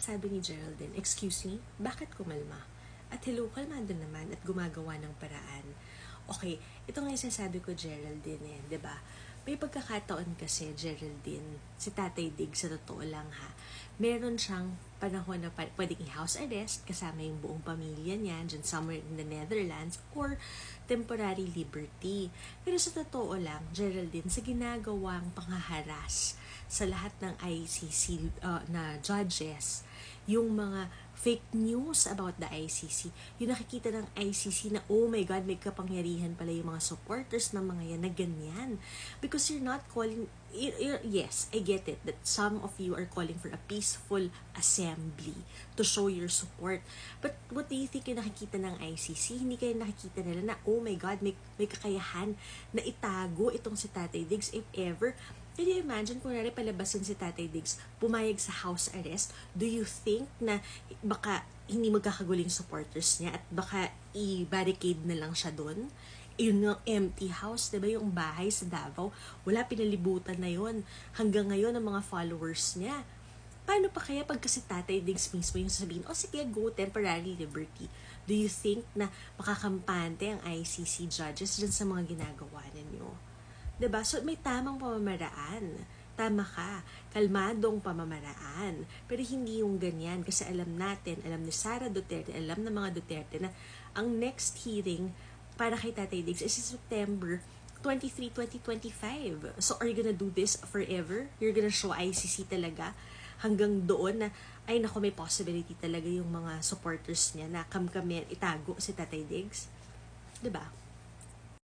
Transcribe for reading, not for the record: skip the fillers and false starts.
sabi ni Geraldine, excuse me, bakit kumalma? At hello, kalmado naman at gumagawa ng paraan. Okay, ito nga yung sasabi ko, Geraldine, di ba? May pagkakataon kasi, Geraldine, si Tatay Dig, sa totoo lang ha, meron siyang panahon na pwedeng i-house arrest kasama yung buong pamilya niya dyan somewhere in the Netherlands or temporary liberty. Pero sa totoo lang, Geraldine, sa ginagawang panghaharas sa lahat ng ICC na judges, yung mga fake news about the ICC, yung nakikita ng ICC na, oh my God, may kapangyarihan pala yung mga supporters ng mga yan na ganyan. Because you're not calling, yes, I get it, that some of you are calling for a peaceful assembly to show your support. But what do you think yung nakikita ng ICC? Hindi kayo nakikita nila na, oh my God, may kakayahan na itago itong si Tatay Diggs if ever. Can you imagine kung nari palabasin si Tatay Diggs, pumayag sa house arrest, do you think na baka hindi magkakaguling supporters niya at baka i-barricade na lang siya doon? Yun yung empty house, diba? Yung bahay sa Davao, wala, pinalibutan na yon. Hanggang ngayon ang mga followers niya. Paano pa kaya pag kasi Tatay Diggs mismo yung sabihin, sige, go, temporary liberty. Do you think na makakampante ang ICC judges dyan sa mga ginagawa ninyo? Diba? So, may tamang pamamaraan. Tama ka. Kalmadong pamamaraan. Pero hindi yung ganyan. Kasi alam natin, alam ni Sara Duterte, alam ng mga Duterte na ang next hearing para kay Tatay Diggs is September 23, 2025. So, are you gonna do this forever? You're gonna show ICC talaga hanggang doon na, ay naku, may possibility talaga yung mga supporters niya na kamkami itago si Tatay Diggs? Diba?